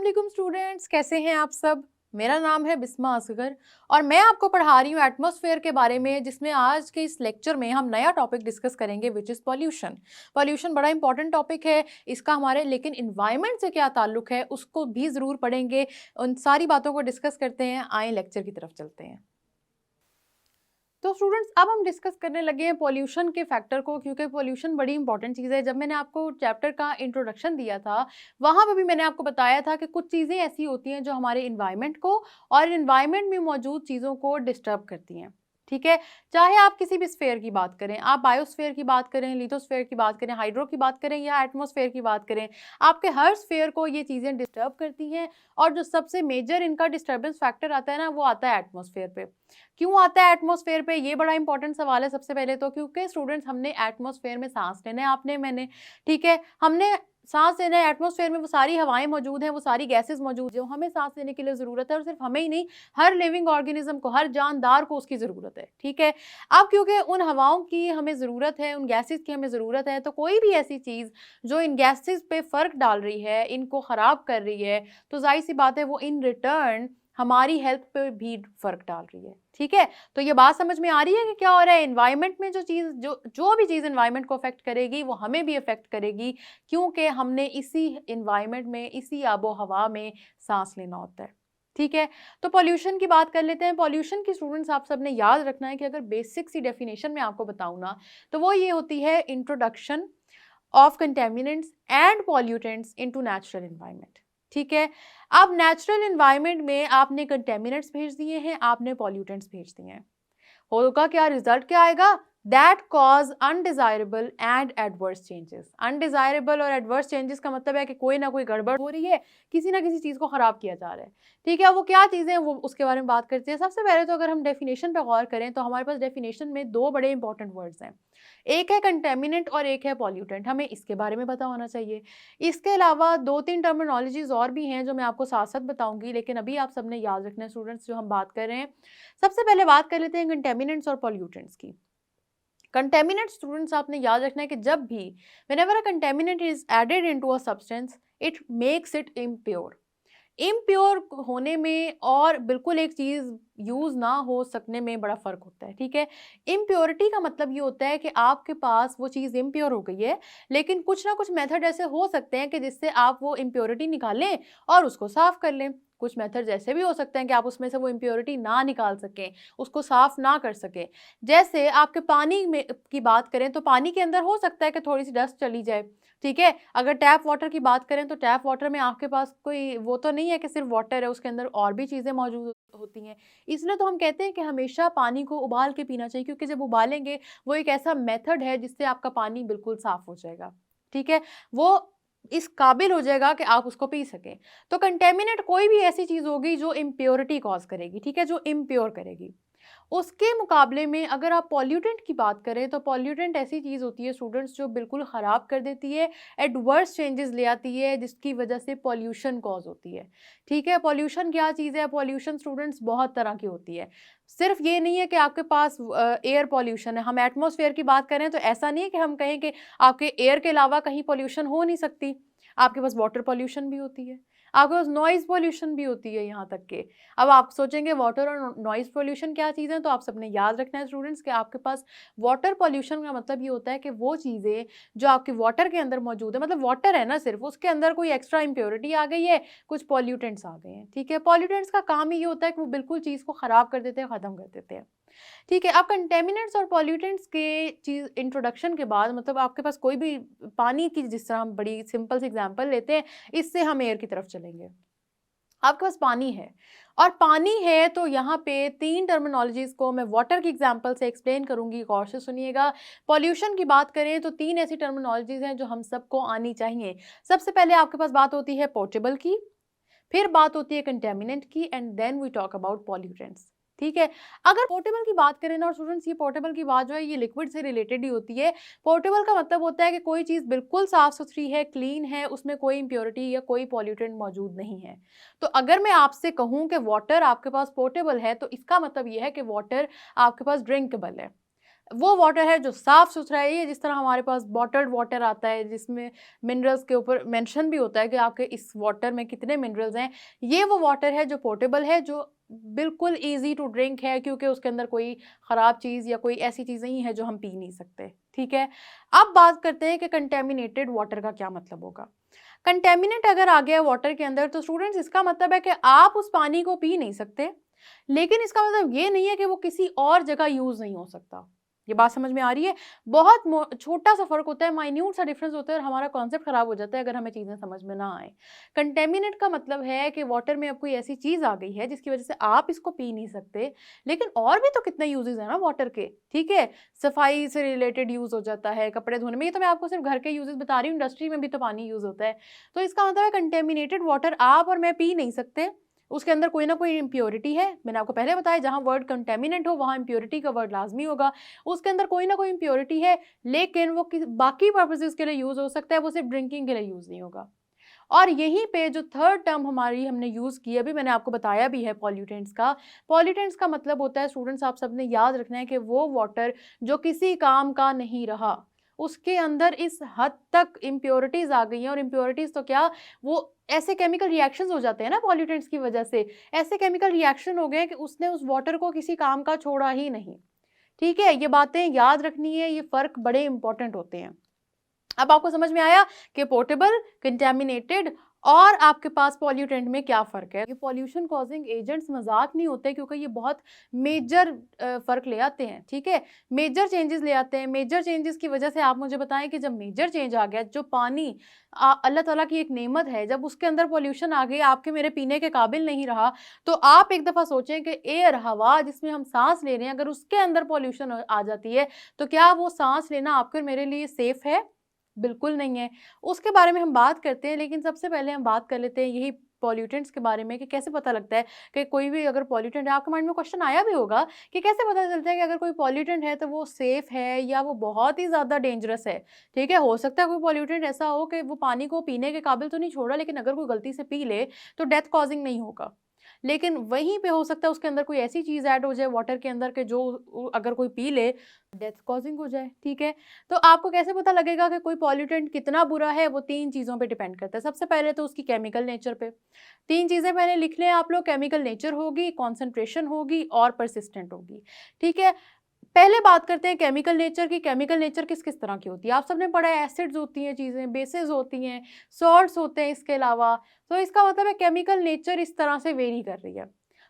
वालेकुम स्टूडेंट्स, कैसे हैं आप सब। मेरा नाम है बिस्मा असगर और मैं आपको पढ़ा रही हूँ एटमॉस्फेयर के बारे में, जिसमें आज के इस लेक्चर में हम नया टॉपिक डिस्कस करेंगे विच इज़ पॉल्यूशन। पॉल्यूशन बड़ा इंपॉर्टेंट टॉपिक है इसका हमारे, लेकिन इन्वायरमेंट से क्या ताल्लुक है उसको भी ज़रूर पढ़ेंगे। उन सारी बातों को डिस्कस करते हैं, आए लेक्चर की तरफ चलते हैं। तो स्टूडेंट्स, अब हम डिस्कस करने लगे हैं पॉल्यूशन के फैक्टर को, क्योंकि पॉल्यूशन बड़ी इंपॉर्टेंट चीज़ है। जब मैंने आपको चैप्टर का इंट्रोडक्शन दिया था, वहाँ पर भी मैंने आपको बताया था कि कुछ चीज़ें ऐसी होती हैं जो हमारे इन्वायरमेंट को और इन्वायरमेंट में मौजूद चीज़ों को डिस्टर्ब करती हैं। ठीक है, चाहे आप किसी भी स्फेयर की बात करें, आप बायोस्फेयर की बात करें, लिथोस्फेयर की बात करें, हाइड्रो की बात करें या एटमॉस्फेयर की बात करें, आपके हर स्फेयर को ये चीज़ें डिस्टर्ब करती हैं। और जो सबसे मेजर इनका डिस्टर्बेंस फैक्टर आता है ना, वो आता है एटमॉस्फेयर पे। क्यों आता है एटमॉस्फेयर पे, ये बड़ा इंपॉर्टेंट सवाल है। सबसे पहले तो क्योंकि स्टूडेंट्स, हमने एटमॉस्फेयर में सांस लेना है, आपने मैंने, ठीक है, हमने सांस लेना है। एटमॉस्फेयर में वो सारी हवाएं मौजूद हैं, वो सारी गैसेस मौजूद हैं जो हमें सांस लेने के लिए ज़रूरत है। और सिर्फ हमें ही नहीं, हर लिविंग ऑर्गेनिज्म को, हर जानदार को उसकी ज़रूरत है। ठीक है, अब क्योंकि उन हवाओं की हमें ज़रूरत है, उन गैसेस की हमें ज़रूरत है, तो कोई भी ऐसी चीज़ जो इन गैसेस पे फ़र्क डाल रही है, इनको ख़राब कर रही है, तो जाहिर सी बात है वो इन रिटर्न हमारी हेल्थ पे भी फ़र्क डाल रही है। ठीक है, तो ये बात समझ में आ रही है कि क्या हो रहा है। एनवायरनमेंट में जो चीज़, जो भी चीज़ एनवायरनमेंट को अफेक्ट करेगी वो हमें भी अफेक्ट करेगी, क्योंकि हमने इसी एनवायरनमेंट में, इसी आबो हवा में सांस लेना होता है। ठीक है, तो पॉल्यूशन की बात कर लेते हैं। पॉल्यूशन की स्टूडेंट्स, आप सब ने याद रखना है कि अगर बेसिक सी डेफिनेशन में आपको बताऊँ ना, तो वो ये होती है, introduction of contaminants and pollutants into natural environment. ठीक है, अब नेचुरल एनवायरनमेंट में आपने कंटेमिनेंट्स भेज दिए हैं, आपने पॉल्यूटेंट्स भेज दिए हैं, होगा क्या, रिजल्ट क्या आएगा, that cause undesirable and adverse changes. Undesirable और एडवर्स चेंजेस का मतलब है कि कोई ना कोई गड़बड़ हो रही है, किसी ना किसी चीज़ को ख़राब किया जा रहा है। ठीक है, वो क्या चीज़ें हैं वो उसके बारे में बात करते हैं। सबसे पहले तो अगर हम डेफिनेशन पर गौर करें तो हमारे पास डेफिनेशन में दो बड़े इंपॉर्टेंट वर्ड्स हैं, एक है कंटेमिनेंट और एक है पॉल्यूटेंट। हमें इसके बारे में पता होना चाहिए। इसके अलावा दो तीन टर्मिनोलॉजीज और भी हैं जो मैं आपको साथ साथ बताऊंगी, लेकिन अभी आप सबने याद रखना है स्टूडेंट्स, जो हम बात कर रहे हैं। सबसे पहले बात कर लेते हैं कंटेमिनेंट्स और पॉल्यूटेंट्स की। कंटेमिनेंट स्टूडेंट्स, आपने याद रखना है कि जब भी whenever a contaminant is added into a substance, it makes it impure. Impure होने में और बिल्कुल एक चीज़ यूज़ ना हो सकने में बड़ा फ़र्क होता है। ठीक है, इम्प्योरिटी का मतलब ये होता है कि आपके पास वो चीज़ इम्प्योर हो गई है, लेकिन कुछ ना कुछ मेथड ऐसे हो सकते हैं कि जिससे आप वो इम्प्योरिटी निकालें और उसको साफ़ कर लें। कुछ मेथड ऐसे भी हो सकते हैं कि आप उसमें से वो इम्प्योरिटी ना निकाल सकें, उसको साफ़ ना कर सकें। जैसे आपके पानी में की बात करें तो पानी के अंदर हो सकता है कि थोड़ी सी डस्ट चली जाए। ठीक है, अगर टैप वाटर की बात करें तो टैप वाटर में आपके पास कोई वो तो नहीं है कि सिर्फ वाटर है, उसके अंदर और भी चीज़ें मौजूद होती हैं। इसलिए तो हम कहते हैं कि हमेशा पानी को उबाल के पीना चाहिए, क्योंकि जब उबालेंगे वो एक ऐसा मेथड है जिससे आपका पानी बिल्कुल साफ़ हो जाएगा। ठीक है, वो इस काबिल हो जाएगा कि आप उसको पी सकें। तो कंटेमिनेंट कोई भी ऐसी चीज़ होगी जो इम्प्योरिटी कॉज करेगी, ठीक है, जो इम्प्योर करेगी। उसके मुकाबले में अगर आप पॉल्यूटेंट की बात करें तो पॉल्यूटेंट ऐसी चीज़ होती है स्टूडेंट्स जो बिल्कुल ख़राब कर देती है, एडवर्स चेंजेस ले आती है, जिसकी वजह से पॉल्यूशन कॉज होती है। ठीक है, पॉल्यूशन क्या चीज़ है, पॉल्यूशन स्टूडेंट्स बहुत तरह की होती है। सिर्फ ये नहीं है कि आपके पास एयर पॉल्यूशन है। हम एटमॉस्फेयर की बात करें तो ऐसा नहीं है कि हम कहें कि आपके एयर के अलावा कहीं पॉल्यूशन हो नहीं सकती। आपके पास वाटर पॉल्यूशन भी होती है, आपके पास नॉइज़ पॉल्यूशन भी होती है, यहाँ तक के अब आप सोचेंगे वाटर और नॉइज़ पॉल्यूशन क्या चीज़ है, तो आप सबने याद रखना है स्टूडेंट्स कि आपके पास वाटर पॉल्यूशन का मतलब ये होता है कि वो चीज़ें जो आपके वाटर के अंदर मौजूद है, मतलब वाटर है ना, सिर्फ उसके अंदर कोई एक्स्ट्रा इम्प्योरिटी आ गई है, कुछ पॉल्यूटेंट्स आ गए हैं। ठीक है, पॉल्यूटेंट्स का काम ही ये होता है कि वो बिल्कुल चीज़ को ख़राब कर देते हैं, ख़त्म कर देते हैं। ठीक है, अब कंटेमिनेंट्स और पॉल्यूटेंट्स के चीज़ इंट्रोडक्शन के बाद, मतलब आपके पास कोई भी पानी की, जिस तरह हम बड़ी सिंपल सी एग्जांपल लेते हैं, इससे हम एयर की तरफ चलेंगे। आपके पास पानी है, और पानी है तो यहाँ पे तीन टर्मिनोलॉजीज को मैं वाटर की एग्जांपल से एक्सप्लेन करूंगी, गौर से सुनिएगा। पॉल्यूशन की बात करें तो तीन ऐसी टर्मिनोलॉजीज हैं जो हम सबको आनी चाहिए। सबसे पहले आपके पास बात होती है पोर्टेबल की, फिर बात होती है कंटेमिनेंट की, and then we talk about pollutants. ठीक है, अगर पोर्टेबल की बात करें ना, और स्टूडेंट्स ये पोर्टेबल की बात जो है ये लिक्विड से रिलेटेड ही होती है। पोर्टेबल का मतलब होता है कि कोई चीज़ बिल्कुल साफ सुथरी है, क्लीन है, उसमें कोई इम्प्योरिटी या कोई पॉल्यूटेंट मौजूद नहीं है। तो अगर मैं आपसे कहूँ कि वाटर आपके पास पोर्टेबल है, तो इसका मतलब ये है कि वाटर आपके पास ड्रिंकेबल है। वो वाटर है जो साफ़ सुथरा है। ये जिस तरह हमारे पास बॉटल्ड वाटर आता है जिसमें मिनरल्स के ऊपर मेंशन भी होता है कि आपके इस वाटर में कितने मिनरल्स हैं, ये वो वाटर है जो पोर्टेबल है, जो बिल्कुल ईज़ी टू ड्रिंक है, क्योंकि उसके अंदर कोई ख़राब चीज़ या कोई ऐसी चीज़ नहीं है जो हम पी नहीं सकते, ठीक है? अब बात करते हैं कि कंटैमिनेटेड वाटर का क्या मतलब होगा। कंटैमिनेट अगर आ गया वाटर के अंदर तो स्टूडेंट्स इसका मतलब है कि आप उस पानी को पी नहीं सकते, लेकिन इसका मतलब ये नहीं है कि वो किसी और जगह यूज़ नहीं हो सकता। ये बात समझ में आ रही है? बहुत छोटा सा फ़र्क होता है, माइन्यूट सा डिफरेंस होता है और हमारा कॉन्सेप्ट ख़राब हो जाता है अगर हमें चीज़ें समझ में ना आए। कंटेमिनेट का मतलब है कि वाटर में अब कोई ऐसी चीज़ आ गई है जिसकी वज़ह से आप इसको पी नहीं सकते, लेकिन और भी तो कितने यूज़ेज़ हैं ना वाटर के, ठीक है? सफाई से रिलेटेड यूज़ हो जाता है, कपड़े धोने में, ये तो मैं आपको सिर्फ़ घर के यूज़ेज़ बता रही हूँ, इंडस्ट्री में भी तो पानी यूज़ होता है। तो इसका मतलब है कंटेमिनेटेड वाटर आप और मैं पी नहीं सकते, उसके अंदर कोई ना कोई इम्प्योरिटी है। मैंने आपको पहले बताया जहाँ वर्ड कंटेमिनेंट हो वहाँ इम्प्योरिटी का वर्ड लाज़मी होगा। उसके अंदर कोई ना कोई इम्प्योरिटी है, लेकिन वो बाकी पर्पसेस के लिए यूज़ हो सकता है, वो सिर्फ ड्रिंकिंग के लिए यूज़ नहीं होगा। और यहीं पे जो थर्ड टर्म हमारी हमने यूज़ की, अभी मैंने आपको बताया भी है पॉल्यूटेंट्स का। पॉल्यूटेंट्स का मतलब होता है स्टूडेंट्स, आप सबने याद रखना है कि वो वाटर जो किसी काम का नहीं रहा, उसके अंदर इस हद तक इम्प्योरिटीज़ आ गई हैं, और इम्प्योरिटीज़ तो क्या, वो ऐसे केमिकल रिएक्शंस हो जाते हैं ना पॉल्यूटेंट्स की वजह से, ऐसे केमिकल रिएक्शन हो गए हैं कि उसने उस वाटर को किसी काम का छोड़ा ही नहीं। ठीक है? ये बातें याद रखनी है, ये फ़र्क बड़े इंपॉर्टेंट होते हैं। अब आपको समझ में आया कि पोर्टेबल, कंटैमिनेटेड और आपके पास पॉल्यूटेंट में क्या फ़र्क है। ये पॉल्यूशन कॉज़िंग एजेंट्स मज़ाक नहीं होते, क्योंकि ये बहुत मेजर फ़र्क ले आते हैं, ठीक है? मेजर चेंजेज़ ले आते हैं। मेजर चेंजेज़ की वजह से आप मुझे बताएँ कि जब मेजर चेंज आ गया, जो पानी अल्लाह ताला की एक नेमत है, जब उसके अंदर पॉल्यूशन आ गई, आपके मेरे पीने के काबिल नहीं रहा, तो आप एक दफ़ा सोचें कि एयर, हवा जिसमें हम साँस ले रहे हैं, अगर उसके अंदर पॉल्यूशन आ जाती है, तो क्या वो साँस लेना आपके और मेरे लिए सेफ़ है? बिल्कुल नहीं है। उसके बारे में हम बात करते हैं, लेकिन सबसे पहले हम बात कर लेते हैं यही पॉल्यूटेंट्स के बारे में कि कैसे पता लगता है कि कोई भी अगर पॉल्यूटेंट है, आपके माइंड में क्वेश्चन आया भी होगा कि कैसे पता चलता है कि अगर कोई पॉल्यूटेंट है तो वो सेफ है या वो बहुत ही ज़्यादा डेंजरस है, ठीक है? हो सकता है कोई पॉल्यूटेंट ऐसा हो कि वो पानी को पीने के काबिल तो नहीं छोड़ा, लेकिन अगर कोई गलती से पी ले तो डेथ कॉज़िंग नहीं होगा। लेकिन वहीं पे हो सकता है उसके अंदर कोई ऐसी चीज़ ऐड हो जाए वाटर के अंदर, कि जो अगर कोई पी ले डेथ कॉज़िंग हो जाए, ठीक है? तो आपको कैसे पता लगेगा कि कोई पॉल्यूटेंट कितना बुरा है? वो 3 चीज़ों पे डिपेंड करता है। सबसे पहले तो उसकी केमिकल नेचर पे। 3 चीज़ें पहले लिख लें आप लोग, केमिकल नेचर होगी, कॉन्सन्ट्रेशन होगी और परसिस्टेंट होगी, ठीक है? पहले बात करते हैं केमिकल नेचर की। केमिकल नेचर किस-किस तरह की होती है? आप सबने पढ़ा है, एसिड्स होती हैं चीज़ें, बेसेस होती हैं, सॉल्ट्स होते हैं इसके अलावा। तो इसका मतलब है केमिकल नेचर इस तरह से वेरी कर रही है।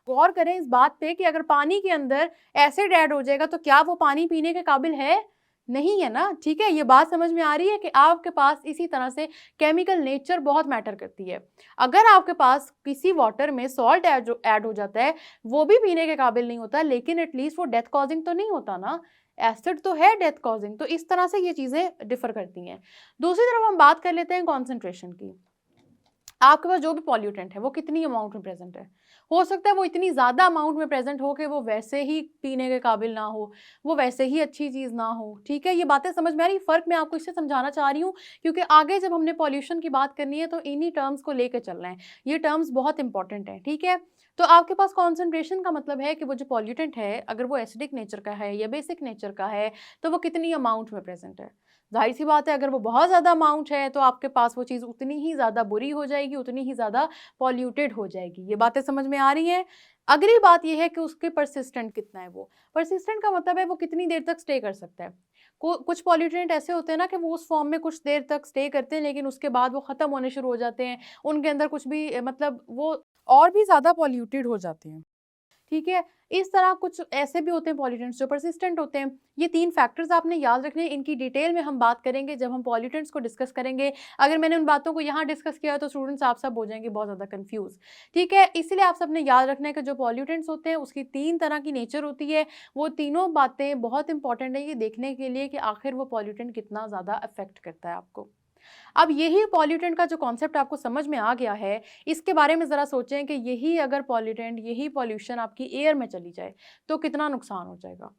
गौर करें इस बात पे कि अगर पानी के अंदर एसिड ऐड हो जाएगा तो क्या वो पानी पीने के काबिल है? नहीं है ना, ठीक है? ये बात समझ में आ रही है कि आपके पास इसी तरह से केमिकल नेचर बहुत मैटर करती है। अगर आपके पास किसी वाटर में सॉल्ट ऐड हो जाता है, वो भी पीने के काबिल नहीं होता, लेकिन एटलीस्ट वो डेथ कॉज़िंग तो नहीं होता ना। एसिड तो है डेथ कॉज़िंग, तो इस तरह से ये चीज़ें डिफ़र करती हैं। दूसरी तरफ हम बात कर लेते हैं कॉन्सन्ट्रेशन की। आपके पास जो भी पॉल्यूटेंट है वो कितनी अमाउंट में प्रेजेंट है। हो सकता है वो इतनी ज़्यादा अमाउंट में प्रेजेंट हो कि वो वैसे ही पीने के काबिल ना हो, वो वैसे ही अच्छी चीज़ ना हो, ठीक है? ये बातें समझ में आ रही? फ़र्क मैं आपको इससे समझाना चाह रही हूँ, क्योंकि आगे जब हमने पॉल्यूशन की बात करनी है तो इन्हीं टर्म्स को लेके चलना है। ये टर्म्स बहुत इंपॉर्टेंट हैं, ठीक है? तो आपके पास कॉन्सन्ट्रेशन का मतलब है कि वो जो पॉल्यूटेंट है, अगर वो एसिडिक नेचर का है या बेसिक नेचर का है, तो वो कितनी अमाउंट में प्रेजेंट है। ज़ाहिर-सी बात है, अगर वो बहुत ज़्यादा अमाउंट है तो आपके पास वो चीज़ उतनी ही ज़्यादा बुरी हो जाएगी, उतनी ही ज़्यादा पॉल्यूटेड हो जाएगी। ये बातें समझ में आ रही हैं? अगली बात ये है कि उसके परसिस्टेंट कितना है वो। परसिस्टेंट का मतलब है वो कितनी देर तक स्टे कर सकता है। कुछ पॉल्यूटेंट ऐसे होते हैं ना कि वो उस फॉर्म में कुछ देर तक स्टे करते हैं, लेकिन उसके बाद वो ख़त्म होने शुरू हो जाते हैं। उनके अंदर कुछ भी मतलब वो और भी ज़्यादा पॉल्यूटेड हो जाते हैं। ठीक है? इस तरह कुछ ऐसे भी होते हैं पॉल्यूटेंट्स जो परसिस्टेंट होते हैं। ये 3 फैक्टर्स आपने याद रखने हैं, इनकी डिटेल में हम बात करेंगे जब हम पॉल्यूटेंट्स को डिस्कस करेंगे। अगर मैंने उन बातों को यहाँ डिस्कस किया तो स्टूडेंट्स आप सब हो जाएँगे बहुत ज़्यादा कन्फ्यूज़। ठीक है? इसीलिए आप सबने याद रखना है कि जो पॉल्यूटेंट्स होते हैं उसकी 3 तरह की नेचर होती है। वो तीनों बातें बहुत इंपॉर्टेंट है ये देखने के लिए कि आखिर वो पॉल्यूटेंट कितना ज़्यादा अफ़ेक्ट करता है आपको। अब यही पॉल्यूटेंट का जो कॉन्सेप्ट आपको समझ में आ गया है, इसके बारे में ज़रा सोचें कि यही अगर पॉल्यूटेंट, यही पॉल्यूशन आपकी एयर में चली जाए, तो कितना नुकसान हो जाएगा।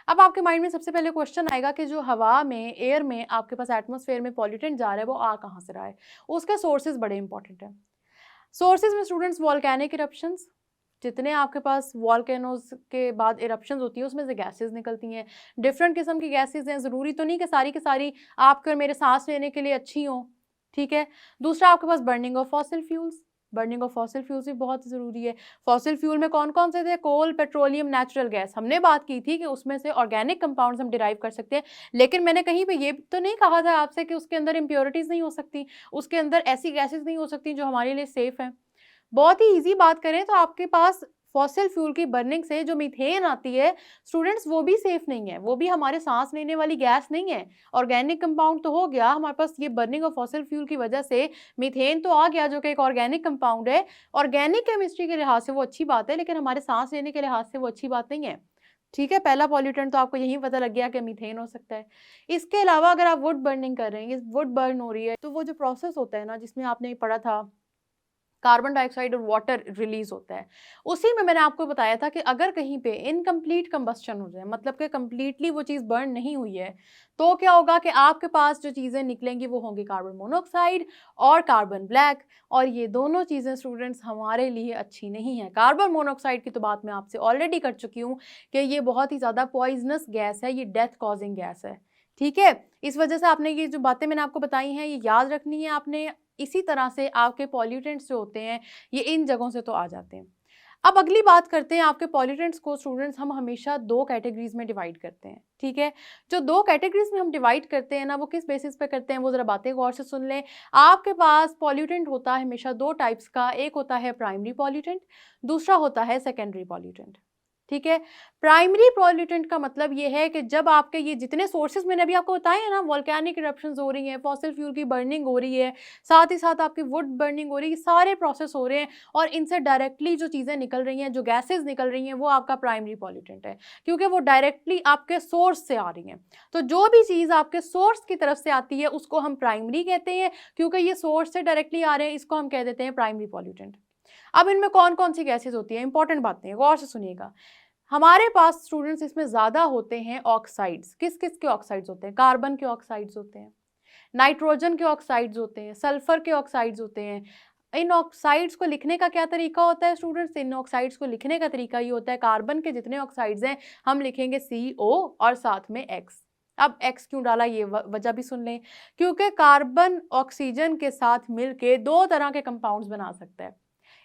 अब आपके माइंड में सबसे पहले क्वेश्चन आएगा कि जो हवा में, एयर में आपके पास एटमॉस्फेयर में पॉल्यूटेंट जा रहा है, वो आ कहाँ से रहा है? उसके सोर्सेज़ बड़े इंपॉर्टेंट हैं। सोर्सेज़ में स्टूडेंट्स वोल्केनिक इरप्शंस, जितने आपके पास वॉल्केनोज के बाद इरप्शंस होती है उसमें से गैसेस निकलती हैं, डिफरेंट किस्म की गैसेस हैं, ज़रूरी तो नहीं कि सारी की सारी आपके और मेरे सांस लेने के लिए अच्छी हों, ठीक है। दूसरा आपके पास burning of fossil fuels, burning of fossil fuels भी बहुत ज़रूरी है। फॉसिल फ्यूल में कौन कौन से थे? कोल, पेट्रोलियम, नेचुरल गैस। हमने बात की थी कि उसमें से ऑर्गेनिक कंपाउंड्स हम डिराइव कर सकते हैं, लेकिन मैंने कहीं पे ये तो नहीं कहा था आपसे कि उसके अंदर इम्प्योरिटीज़ नहीं हो सकती, उसके अंदर ऐसी गैसेस नहीं हो सकती जो हमारे लिए सेफ़ हैं। बहुत ही ईज़ी बात करें तो आपके पास फॉसिल फ्यूल की बर्निंग से जो मीथेन आती है स्टूडेंट्स, वो भी सेफ नहीं है, वो भी हमारे सांस लेने वाली गैस नहीं है। ऑर्गेनिक कंपाउंड तो हो गया हमारे पास, ये बर्निंग ऑफ फॉसिल फ्यूल की वजह से मीथेन तो आ गया जो कि एक ऑर्गेनिक कंपाउंड है। ऑर्गेनिक केमिस्ट्री के लिहाज से वो अच्छी बात है, लेकिन हमारे सांस लेने के लिहाज से वो अच्छी बात नहीं है, ठीक है। पहला पॉल्यूटेंट तो आपको यही पता लग गया कि मीथेन हो सकता है। इसके अलावा अगर आप वुड बर्निंग कर रहे हैं, वुड बर्न हो रही है, तो वो जो प्रोसेस होता है ना जिसमें आपने पढ़ा था कार्बन डाइऑक्साइड और वाटर रिलीज होता है, उसी में मैंने आपको बताया था कि अगर कहीं पे इनकम्प्लीट कंबस्शन हो जाए, मतलब कि कंप्लीटली वो चीज़ बर्न नहीं हुई है, तो क्या होगा कि आपके पास जो चीज़ें निकलेंगी वो होंगी कार्बन मोनोऑक्साइड और कार्बन ब्लैक, और ये दोनों चीज़ें स्टूडेंट्स हमारे लिए अच्छी नहीं है। कार्बन मोनोऑक्साइड की तो बात मैं आपसे ऑलरेडी कर चुकी हूँ कि ये बहुत ही ज़्यादा पॉइजनस गैस है, ये डेथ कॉजिंग गैस है, ठीक है। इस वजह से आपने ये जो बातें मैंने आपको बताई हैं ये याद रखनी है आपने। इसी तरह से आपके पॉल्यूटेंट्स जो होते हैं ये इन जगहों से तो आ जाते हैं। अब अगली बात करते हैं आपके पॉल्यूटेंट्स को स्टूडेंट्स हम हमेशा 2 कैटेगरीज में डिवाइड करते हैं, ठीक है। जो 2 कैटेगरीज में हम डिवाइड करते हैं ना, वो किस बेसिस पे करते हैं वो ज़रा बातें गौर से सुन लें। आपके पास पॉल्यूटेंट होता है हमेशा 2 टाइप्स का, एक होता है प्राइमरी पॉल्यूटेंट, दूसरा होता है सेकेंडरी पॉल्यूटेंट, ठीक है। प्राइमरी पॉल्यूटेंट का मतलब ये है कि जब आपके ये जितने सोर्सेज मैंने अभी आपको बताए हैं ना, वोल्केनिक इरप्शंस हो रही हैं, फॉसिल फ्यूल की बर्निंग हो रही है, साथ ही साथ आपकी वुड बर्निंग हो रही है, सारे प्रोसेस हो रहे हैं और इनसे डायरेक्टली जो चीज़ें निकल रही हैं, जो गैसेज निकल रही हैं, वो आपका प्राइमरी पॉल्यूटेंट है, क्योंकि वो डायरेक्टली आपके सोर्स से आ रही हैं। तो जो भी चीज़ आपके सोर्स की तरफ से आती है उसको हम प्राइमरी कहते हैं, क्योंकि ये सोर्स से डायरेक्टली आ रहे हैं, इसको हम कह देते हैं प्राइमरी पॉल्यूटेंट। अब इनमें कौन कौन सी गैसेज होती हैं, इंपॉर्टेंट बातें गौर से सुनिएगा। हमारे पास स्टूडेंट्स इसमें ज़्यादा होते हैं ऑक्साइड्स। किस किस के ऑक्साइड्स होते हैं? कार्बन के ऑक्साइड्स होते हैं, नाइट्रोजन के ऑक्साइड्स होते हैं, सल्फर के ऑक्साइड्स होते हैं। इन ऑक्साइड्स को लिखने का क्या तरीका होता है स्टूडेंट्स? इन ऑक्साइड्स को लिखने का तरीका ये होता है, कार्बन के जितने ऑक्साइड्स हैं हम लिखेंगे CO और साथ में X। अब X क्यों डाला ये वजह भी सुन लें, क्योंकि कार्बन ऑक्सीजन के साथ मिलके 2 तरह के कंपाउंड्स बना सकता है,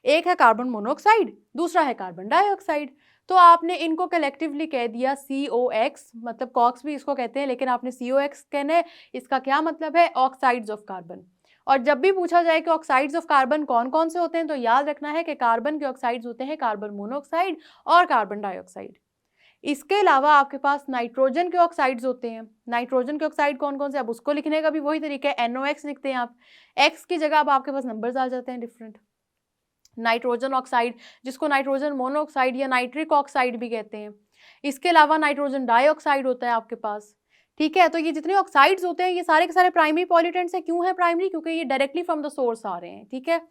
एक है कार्बन मोनोऑक्साइड, दूसरा है कार्बन डाइऑक्साइड। तो आपने इनको कलेक्टिवली कह दिया COX, मतलब कॉक्स भी इसको कहते हैं लेकिन आपने COX कहना है। इसका क्या मतलब है? Oxides of carbon. और जब भी पूछा जाए कि ऑक्साइड्स ऑफ कार्बन कौन कौन से होते हैं तो याद रखना है कि कार्बन के ऑक्साइड्स होते हैं कार्बन मोनोऑक्साइड और कार्बन डाइऑक्साइड। इसके अलावा आपके पास नाइट्रोजन के ऑक्साइड्स होते हैं। नाइट्रोजन के ऑक्साइड कौन कौन से? अब उसको लिखने का भी वही तरीका है, NOx लिखते हैं आप, X की जगह अब आपके पास नंबर्स आ जाते हैं डिफरेंट। नाइट्रोजन ऑक्साइड, जिसको नाइट्रोजन मोनोऑक्साइड या नाइट्रिक ऑक्साइड भी कहते हैं। इसके अलावा नाइट्रोजन डाइऑक्साइड होता है आपके पास, ठीक है। तो ये जितने ऑक्साइड्स होते हैं ये सारे के सारे प्राइमरी पॉल्यूटेंट्स हैं। क्यों है प्राइमरी? क्योंकि ये डायरेक्टली फ्रॉम द सोर्स आ रहे हैं, ठीक है।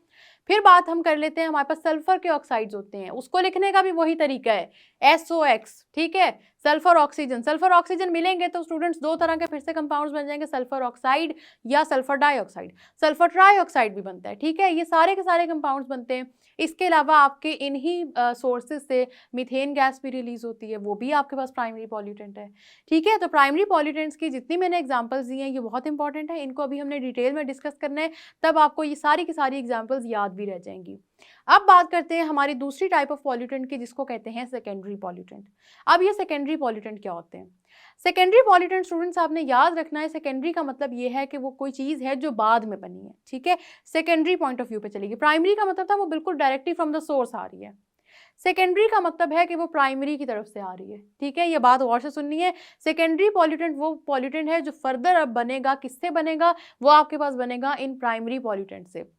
फिर बात हम कर लेते हैं, हमारे पास सल्फर के ऑक्साइड्स होते हैं, उसको लिखने का भी वही तरीका है, SOX, ठीक है। सल्फर ऑक्सीजन, सल्फर ऑक्सीजन मिलेंगे तो स्टूडेंट्स 2 तरह के फिर से कंपाउंड्स बन जाएंगे, सल्फर ऑक्साइड या सल्फर डाइऑक्साइड। सल्फर ट्राइऑक्साइड भी बनता है, ठीक है। ये सारे के सारे कंपाउंड्स बनते हैं। इसके अलावा आपके इन्हीं सोर्सेज से मीथेन गैस भी रिलीज होती है, वो भी आपके पास प्राइमरी पॉल्यूटेंट है, ठीक है। तो प्राइमरी पॉल्यूटेंट्स की जितनी मैंने एग्जांपल्स दी हैं ये बहुत इंपॉर्टेंट है, इनको अभी हमने डिटेल में डिस्कस करना है, तब आपको ये सारी की सारी एग्जांपल्स याद भी रह जाएंगी। अब बात करते हैं हमारी दूसरी टाइप ऑफ पॉल्यूटेंट की, जिसको कहते हैं सेकेंडरी पॉल्यूटेंट। अब ये सेकेंडरी पॉल्यूटेंट क्या होते हैं? सेकेंडरी पॉल्यूटेंट स्टूडेंट्स आपने याद रखना है, सेकेंडरी का मतलब ये है कि वो कोई चीज़ है जो बाद में बनी है, ठीक है। सेकेंडरी पॉइंट ऑफ व्यू पे चलेगी। प्राइमरी का मतलब था वो बिल्कुल डायरेक्टली फ्रॉम द सोर्स आ रही है, सेकेंडरी का मतलब है कि वो प्राइमरी की तरफ से आ रही है, ठीक है। ये बात गौर से सुननी है। सेकेंडरी पॉल्यूटेंट वो पॉल्यूटेंट है जो फर्दर अब बनेगा, किससे बनेगा? वो आपके पास बनेगा इन प्राइमरी पॉल्यूटेंट से।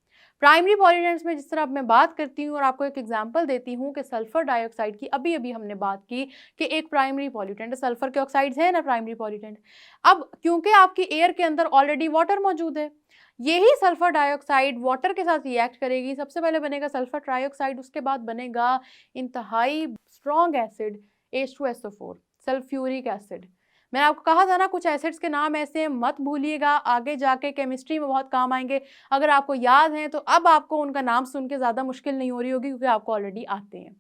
प्राइमरी पॉल्यूटेंट्स में जिस तरह अब मैं बात करती हूँ और आपको एक एग्जांपल देती हूँ कि सल्फर डाइऑक्साइड की अभी अभी हमने बात की कि एक प्राइमरी पॉल्यूटेंट है, सल्फर के ऑक्साइड्स है ना प्राइमरी पॉल्यूटेंट। अब क्योंकि आपकी एयर के अंदर ऑलरेडी वाटर मौजूद है, यही सल्फर डाइऑक्साइड वाटर के साथ रिएक्ट करेगी, सबसे पहले बनेगा सल्फर ट्राइऑक्साइड, उसके बाद बनेगा इंतहाई strong acid H2SO4, sulphuric acid. मैंने आपको कहा था ना कुछ एसिड्स के नाम ऐसे हैं, मत भूलिएगा, आगे जाके केमिस्ट्री में बहुत काम आएंगे। अगर आपको याद हैं तो अब आपको उनका नाम सुन के ज़्यादा मुश्किल नहीं हो रही होगी क्योंकि आपको ऑलरेडी आते हैं।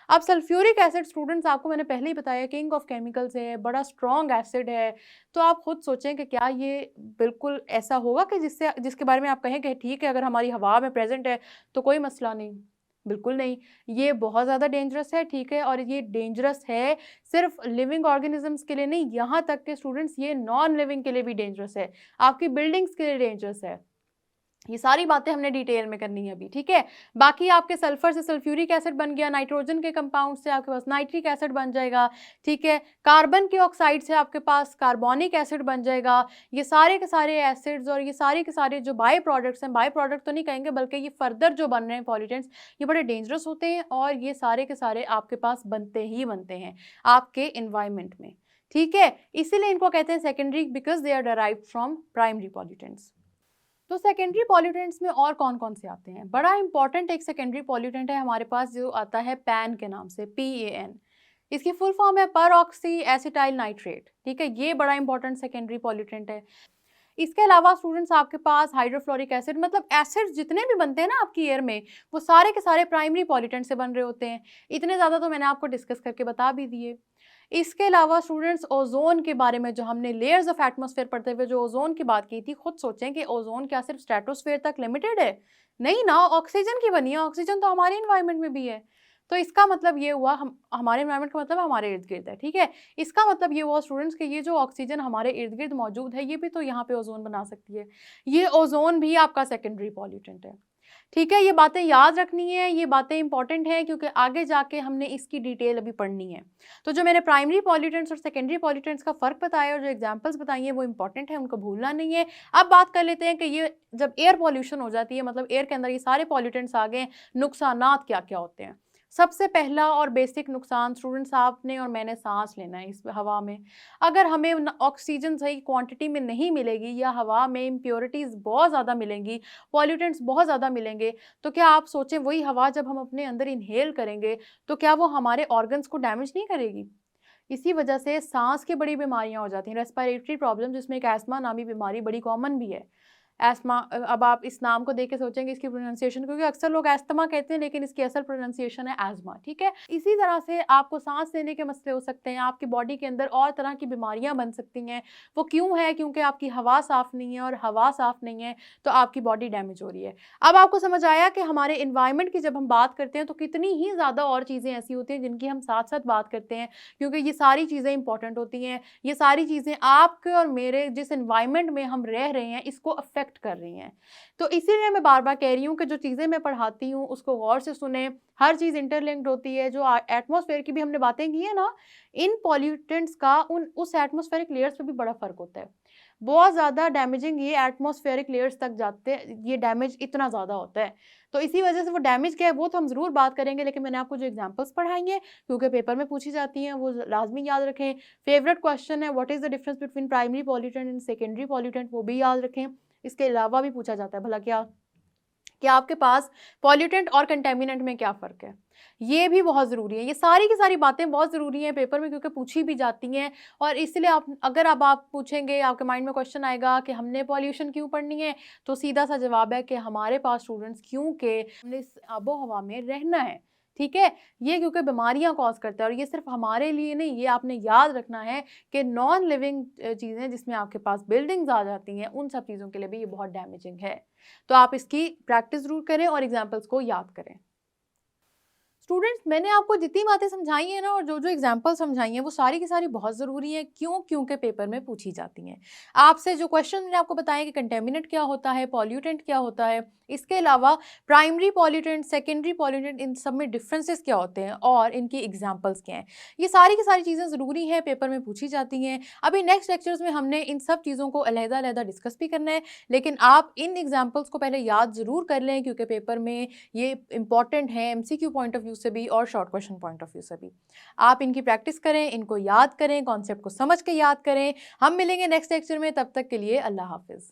अब सल्फ्यूरिक एसिड स्टूडेंट्स, आपको मैंने पहले ही बताया किंग ऑफ केमिकल्स है, बड़ा स्ट्रॉन्ग एसिड है। तो आप खुद सोचें कि क्या ये बिल्कुल ऐसा होगा कि जिसके बारे में आप कहें कि ठीक है, अगर हमारी हवा में प्रेजेंट है तो कोई मसला नहीं? बिल्कुल नहीं। ये बहुत ज़्यादा डेंजरस है, ठीक है, और ये डेंजरस है सिर्फ लिविंग ऑर्गेनिजम्स के लिए नहीं, यहाँ तक के स्टूडेंट्स ये नॉन लिविंग के लिए भी डेंजरस है, आपकी बिल्डिंग्स के लिए डेंजरस है। ये सारी बातें हमने डिटेल में करनी है अभी, ठीक है। बाकी आपके सल्फर से सल्फ्यूरिक एसिड बन गया, नाइट्रोजन के कंपाउंड से आपके पास नाइट्रिक एसिड बन जाएगा, ठीक है। कार्बन के ऑक्साइड से आपके पास कार्बोनिक एसिड बन जाएगा। ये सारे के सारे एसिड्स और ये सारे के सारे जो बाय प्रोडक्ट्स हैं, बाय प्रोडक्ट तो नहीं कहेंगे बल्कि ये फर्दर जो बन रहे हैं पॉल्यूटेंट्स, ये बड़े डेंजरस होते हैं और ये सारे के सारे आपके पास बनते ही बनते हैं आपके इन्वायरमेंट में, ठीक है। इसीलिए इनको कहते हैं secondary, because they are derived from primary pollutants. तो सेकेंडरी पॉल्यूटेंट्स में और कौन कौन से आते हैं? बड़ा इंपॉर्टेंट एक सेकेंडरी पॉल्यूटेंट है हमारे पास जो आता है पैन के नाम से, PAN। इसकी फुल फॉर्म है पर ऑक्सी एसिटाइल नाइट्रेट, ठीक है। ये बड़ा इंपॉर्टेंट सेकेंडरी पॉल्यूटेंट है। इसके अलावा स्टूडेंट्स आपके पास हाइड्रोफ्लोरिक एसिड, मतलब एसिड जितने भी बनते हैं ना आपकी एयर में, वो सारे के सारे प्राइमरी पॉल्यूटेंट से बन रहे होते हैं। इतने ज़्यादा तो मैंने आपको डिस्कस करके बता भी दिए। इसके अलावा स्टूडेंट्स ओजोन के बारे में, जो हमने लेयर्स ऑफ एटमॉस्फेयर पढ़ते हुए जो ओजोन की बात की थी, खुद सोचें कि ओजोन क्या सिर्फ स्ट्रेटोस्फेयर तक लिमिटेड है? नहीं ना, ऑक्सीजन की बनी है, ऑक्सीजन तो हमारे इन्वायरमेंट में भी है। तो इसका मतलब ये हुआ, हम हमारे इन्वायरमेंट का मतलब हमारे इर्द गिर्द है, ठीक है। इसका मतलब ये हुआ स्टूडेंट्स कि ये जो ऑक्सीजन हमारे इर्द गिर्द मौजूद है, ये भी तो यहाँ पे ओजोन बना सकती है। ये ओजोन भी आपका सेकेंडरी पॉल्यूटेंट है, ठीक है। ये बातें याद रखनी है, ये बातें इंपॉर्टेंट हैं क्योंकि आगे जाके हमने इसकी डिटेल अभी पढ़नी है। तो जो मैंने प्राइमरी पॉल्यूटेंट्स और सेकेंडरी पॉल्यूटेंट्स का फ़र्क बताया और जो एग्जांपल्स बताई हैं वो इंपॉर्टेंट है, उनको भूलना नहीं है। अब बात कर लेते हैं कि ये जब एयर पॉल्यूशन हो जाती है, मतलब एयर के अंदर ये सारे पॉल्यूटेंट्स आ गए, नुकसानात क्या क्या होते हैं। सबसे पहला और बेसिक नुकसान स्टूडेंट्स, आपने और मैंने सांस लेना है इस हवा में। अगर हमें ऑक्सीजन सही क्वांटिटी में नहीं मिलेगी या हवा में इम्प्योरिटीज़ बहुत ज़्यादा मिलेंगी, पॉल्यूटेंट्स बहुत ज़्यादा मिलेंगे, तो क्या आप सोचें वही हवा जब हम अपने अंदर इनहेल करेंगे तो क्या वो हमारे ऑर्गन्स को डैमेज नहीं करेगी? इसी वजह से सांस की बड़ी बीमारियां हो जाती हैं, रेस्पिरेटरी प्रॉब्लम, जिसमें एक एस्मा नामी बीमारी बड़ी कॉमन भी है। एस्मा, अब आप इस नाम को देख के सोचेंगे इसकी प्रोनाउंसिएशन, क्योंकि अक्सर लोग एस्थमा कहते हैं लेकिन इसकी असल प्रोनाउंसिएशन है एस्मा, ठीक है। इसी तरह से आपको सांस लेने के मसले हो सकते हैं, आपकी बॉडी के अंदर और तरह की बीमारियां बन सकती हैं। वो क्यों है? क्योंकि आपकी हवा साफ़ नहीं है, और हवा साफ़ नहीं है तो आपकी बॉडी डैमेज हो रही है। अब आपको समझ आया कि हमारे इन्वायरमेंट की जब हम बात करते हैं तो कितनी ही ज़्यादा और चीज़ें ऐसी होती हैं जिनकी हम साथ साथ बात करते हैं, क्योंकि ये सारी चीज़ें इंपॉर्टेंट होती हैं। ये सारी चीज़ें आपके और मेरे जिस इन्वायरमेंट में हम रह रहे हैं इसको अफेक्ट कर रही हैं। तो इसीलिए मैं बार बार कह रही हूँ कि जो चीज़ें मैं पढ़ाती हूँ उसको गौर से सुने, हर चीज़ इंटरलिंक्ड होती है। जो एटमॉस्फेयर की भी हमने बातें की है ना, इन पॉल्यूटेंट्स का उस एटमॉस्फेरिक लेयर्स पे भी बड़ा फ़र्क होता है। बहुत ज़्यादा डैमेजिंग ये एटमॉस्फेरिक लेयर्स तक जाते हैं, ये डैमेज इतना ज़्यादा होता है। तो इसी वजह से वो डैमेज क्या है वो तो हम ज़रूर बात करेंगे, लेकिन मैंने आपको जो एग्जांपल्स पढ़ाई हैं क्योंकि पेपर में पूछी जाती हैं वो लाजमी याद रखें। फेवरेट क्वेश्चन है what is the difference between primary pollutant and secondary pollutant, वो भी याद रखें। इसके अलावा भी पूछा जाता है भला क्या आपके पास पॉल्यूटेंट और कंटेमिनेंट में क्या फ़र्क है, ये भी बहुत ज़रूरी है। ये सारी की सारी बातें बहुत ज़रूरी हैं पेपर में क्योंकि पूछी भी जाती हैं। और इसलिए अगर अब आप पूछेंगे, आपके माइंड में क्वेश्चन आएगा कि हमने पॉल्यूशन क्यों पढ़नी है, तो सीधा सा जवाब है कि हमारे पास स्टूडेंट्स क्योंकि हमने इस आबो हवा में रहना है, ठीक है। ये क्योंकि बीमारियां कॉज करता है, और ये सिर्फ हमारे लिए नहीं, ये आपने याद रखना है कि नॉन लिविंग चीज़ें जिसमें आपके पास बिल्डिंग्स आ जाती हैं, उन सब चीज़ों के लिए भी ये बहुत डैमेजिंग है। तो आप इसकी प्रैक्टिस ज़रूर करें और एग्जाम्पल्स को याद करें। स्टूडेंट्स, मैंने आपको जितनी बातें समझाई हैं ना और जो जो एग्जाम्पल समझाई हैं वो सारी की सारी बहुत ज़रूरी हैं। क्यों? क्योंकि पेपर में पूछी जाती हैं। आपसे जो क्वेश्चन मैंने आपको बताया कि कंटेमिनेंट क्या होता है, पॉल्यूटेंट क्या होता है, इसके अलावा प्राइमरी पॉल्यूटेंट, सेकेंडरी पॉल्यूटेंट, इन सब में डिफरेंसेस क्या होते हैं और इनकी एग्जाम्पल्स क्या हैं, ये सारी की सारी चीज़ें ज़रूरी हैं, पेपर में पूछी जाती हैं। अभी नेक्स्ट लेक्चर्स में हमने इन सब चीज़ों को अलहदा डिस्कस भी करना है, लेकिन आप इन एग्जाम्पल्स को पहले याद ज़रूर कर लें क्योंकि पेपर में ये इंपॉर्टेंट है MCQ पॉइंट ऑफ व्यू से भी और short question point of view से भी। आप इनकी प्रैक्टिस करें, इनको याद करें, कॉन्सेप्ट को समझ के याद करें। हम मिलेंगे नेक्स्ट लेक्चर में, तब तक के लिए अल्लाह हाफिज़।